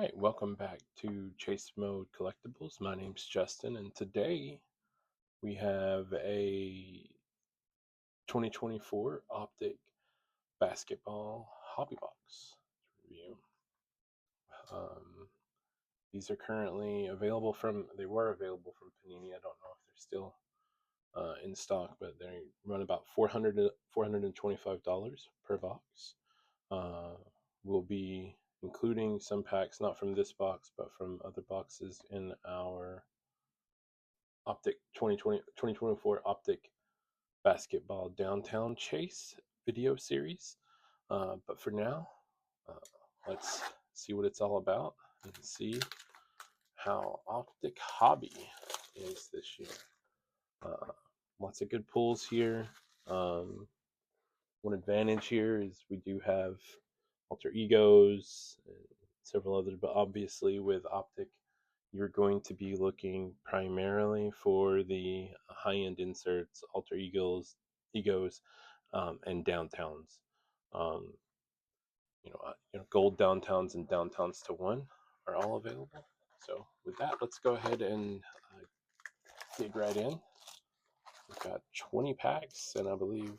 right, welcome back to Chase Mode Collectibles. My name's Justin, and today we have a 2024 Optic Basketball Hobby Box to review. Um, these are currently available they were available from Panini. I don't know if they're still in stock, but they run about $425 per box. We'll be including some packs, not from this box, but from other boxes in our Optic 2024 Optic Basketball Downtown Chase video series. But for now, uh, let's see what it's all about and see how Optic Hobby is this year. Uh, Lots of good pulls here. One advantage here is we do have alter egos and several others, but obviously with Optic, you're going to be looking primarily for the high-end inserts, alter egos, and downtowns. Um, gold downtowns and downtowns to one are all available. So with that, let's go ahead and dig right in. We've got 20 packs, and I believe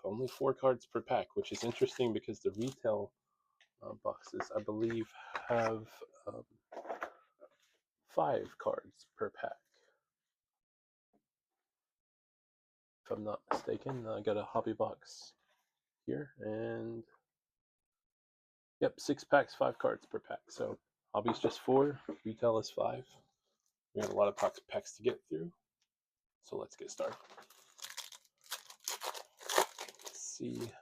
only 4 cards per pack, which is interesting because the retail boxes, I believe, have 5 cards per pack. If I'm not mistaken, I got a hobby box here, and yep, 6 packs, 5 cards per pack. So hobby's just 4, retail is 5. We have a lot of packs to get through, so let's get started. Let's see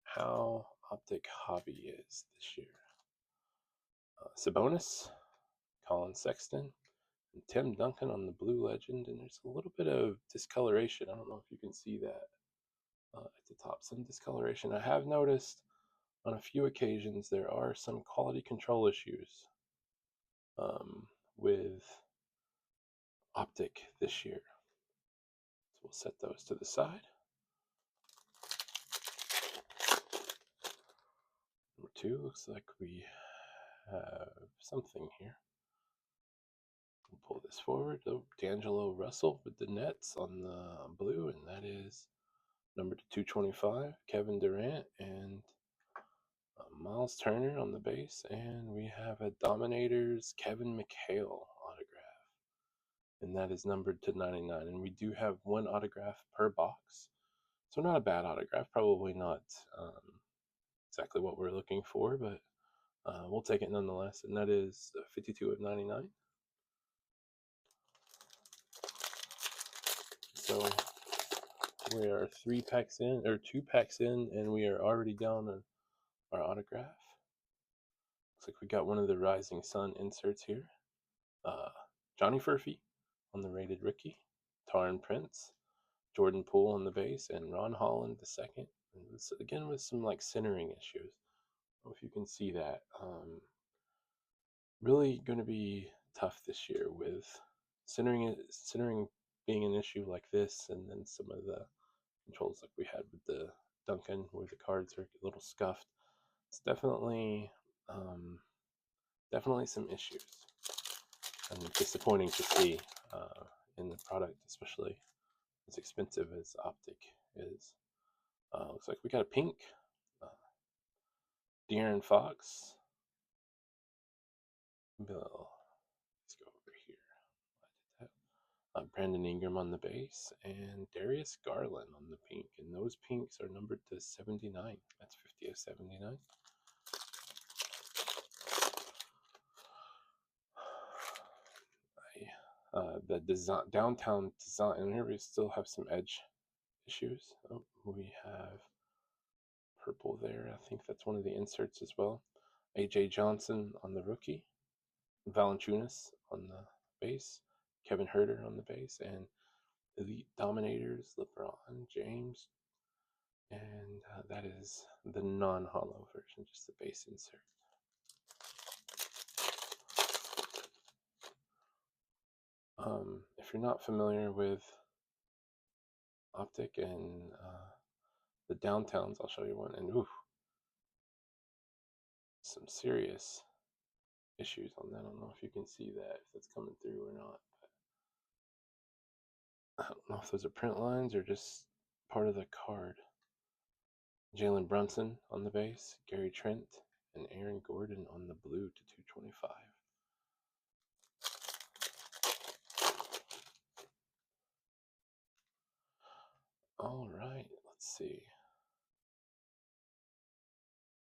how Optic Hobby is this year. Sabonis, Colin Sexton, and Tim Duncan on the Blue Legend, and there's a little bit of discoloration. I don't know if you can see that at the top, some discoloration. I have noticed on a few occasions there are some quality control issues with Optic this year. So we'll set those to the side. Number 2, looks like we have something here. We'll pull this forward. Oh, D'Angelo Russell with the Nets on the blue, and that is number 225, Kevin Durant, and Miles Turner on the base. And we have a Dominators Kevin McHale autograph, and that is numbered to 99. And we do have 1 autograph per box, so not a bad autograph. Probably not exactly what we're looking for, but we'll take it nonetheless. And that is 52 of 99. So we are 2 packs in, and we are already down on our autograph. Looks like we got one of the Rising Sun inserts here. Johnny Furphy on the rated rookie, Taran Prince, Jordan Poole on the base, and Ron Holland the second. And this, again, with some like centering issues. I don't know if you can see that. Really going to be tough this year with centering being an issue like this, and then some of the controls like we had with the Duncan, where the cards are a little scuffed. It's definitely some issues, and disappointing to see in the product, especially as expensive as Optic is. Looks like we got a pink De'Aaron Fox. Bill, let's go over here. Brandon Ingram on the base, and Darius Garland on the pink. And those pinks are numbered to 79. That's 50 of 79. The downtown design, and here we still have some edge issues. Oh, we have purple there. I think that's one of the inserts as well. AJ Johnson on the rookie, Valanciunas on the base, Kevin Huerter on the base, and Elite Dominators, LeBron James. And that is the non-hollow version, just the base insert. If you're not familiar with Optic and the downtowns, I'll show you one. And ooh, some serious issues on that. I don't know if you can see that, if that's coming through or not. But I don't know if those are print lines or just part of the card. Jalen Brunson on the base, Gary Trent, and Aaron Gordon on the blue to 225. All right, let's see.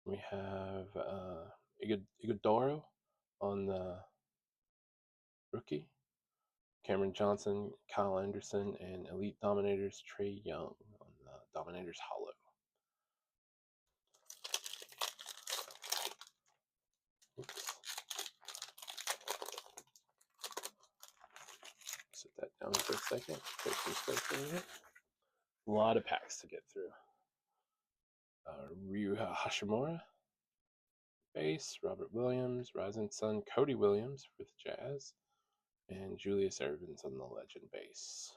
We have Iguodaro on the rookie, Cameron Johnson, Kyle Anderson, and Elite Dominators Trey Young on the Dominators Hollow. Oops. Sit that down for a second. Take some stuff in here. A lot of packs to get through. Ryu Hashimura, base, Robert Williams, Rising Sun, Cody Williams for the Jazz, and Julius Ervins on the Legend base.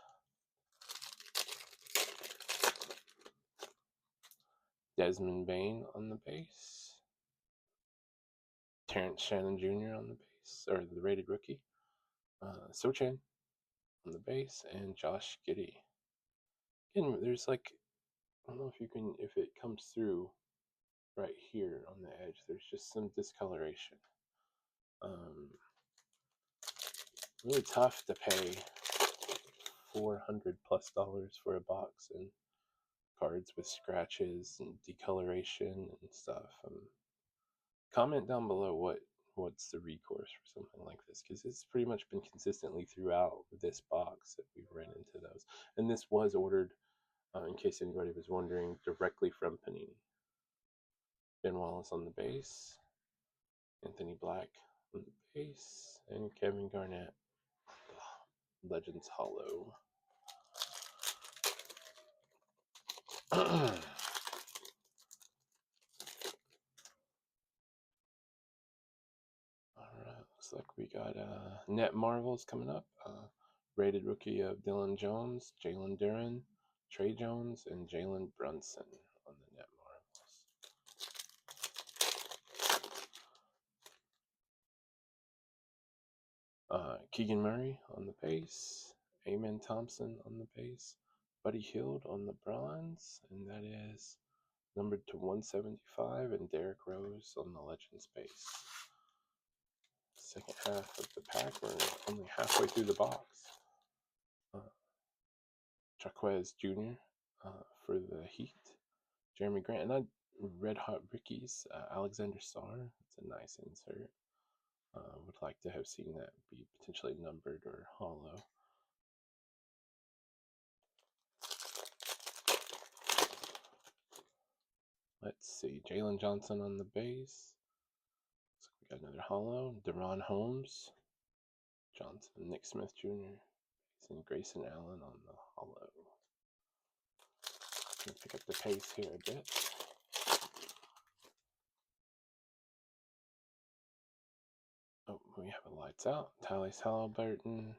Desmond Bain on the base. Terrence Shannon Jr. on the base, or the rated rookie. Sochan on the base, and Josh Giddey. Again, there's like, I don't know if it comes through right here on the edge. There's just some discoloration. Really tough to pay $400+ for a box and cards with scratches and decoloration and stuff. Comment down below what's the recourse for something like this, because it's pretty much been consistently throughout this box that we've ran into those. And this was ordered, in case anybody was wondering, directly from Panini. Ben Wallace on the base, Anthony Black on the base, and Kevin Garnett, Legends Hollow. Alright, looks like we got Net Marvels coming up. Rated rookie of Dylan Jones, Jalen Duren, Trey Jones, and Jalen Brunson on the Net Marvels. Keegan Murray on the base, Amen Thompson on the base, Buddy Hield on the bronze, and that is numbered to 175, and Derrick Rose on the Legends base. Second half of the pack, we're only halfway through the box. Jaquez Jr. For the Heat, Jeremy Grant, and Red Hot Rickies, Alexander Sarr. It's a nice insert. Would like to have seen that be potentially numbered or hollow. Let's see, Jalen Johnson on the base. So we got another hollow. Deron Holmes, Johnson, Nick Smith Jr., and Grayson Allen on the hollow. Gonna pick up the pace here a bit. Oh, we have a lights out. Tyrese Halliburton,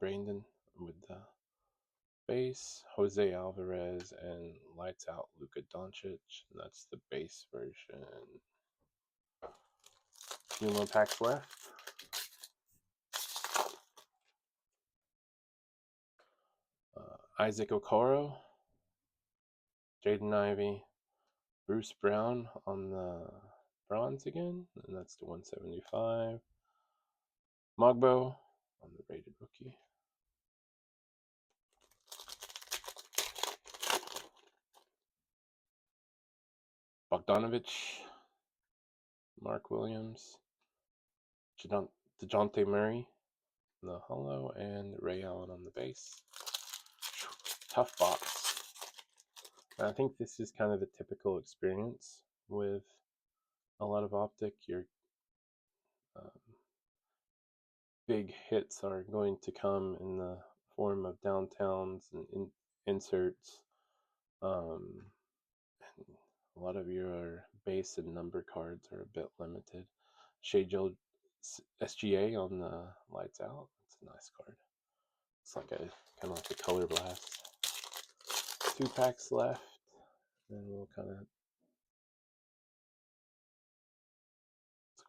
Brandon with the base, Jose Alvarez, and lights out Luka Doncic. And that's the base version. A few more packs left. Isaac Okoro, Jaden Ivey, Bruce Brown on the bronze again, and that's the 175. Mogbo on the rated rookie. Bogdanovich, Mark Williams, DeJounte Murray on the hollow, and Ray Allen on the base. Tough box. And I think this is kind of the typical experience with a lot of Optic. Your big hits are going to come in the form of downtowns and inserts. And a lot of your base and number cards are a bit limited. Shea Joe SGA on the lights out. It's a nice card. It's like a kind of like a color blast. 2 packs left, and we'll kind of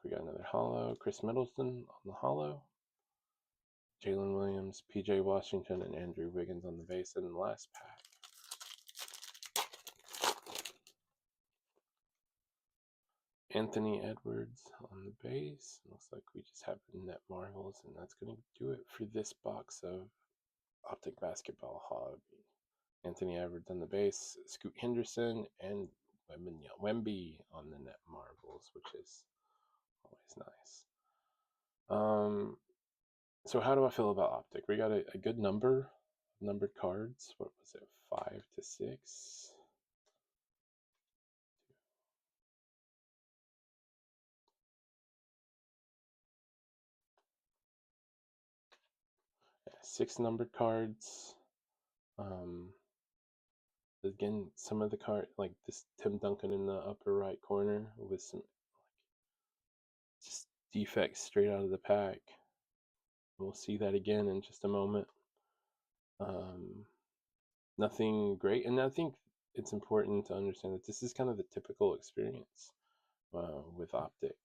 We got another holo, Chris Middleton on the holo, Jalen Williams, PJ Washington, and Andrew Wiggins on the base in the last pack. Anthony Edwards on the base. Looks like we just have net marvels, and that's going to do it for this box of Optic Basketball Hobby. Anthony Edwards on the base, Scoot Henderson, and Wemby on the net marvels, which is always nice. So how do I feel about Optic? We got a good numbered cards. What was it, 5 to 6? Yeah, 6 numbered cards. Again, some of the card, like this Tim Duncan in the upper right corner with some just defects straight out of the pack. We'll see that again in just a moment. Nothing great, and I think it's important to understand that this is kind of the typical experience with Optic,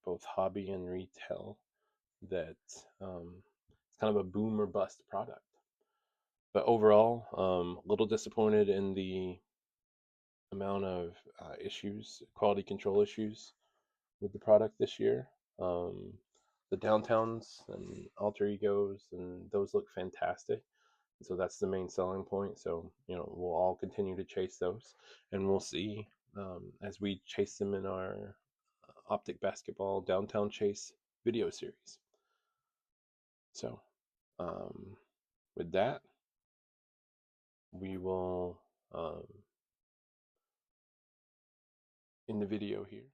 both hobby and retail, that it's kind of a boom or bust product. But overall, a little disappointed in the amount of quality control issues with the product this year. The downtowns and alter egos, and those look fantastic. So that's the main selling point. So, we'll all continue to chase those, and we'll see as we chase them in our Optic Basketball Downtown Chase video series. So, with that, we will end the video here.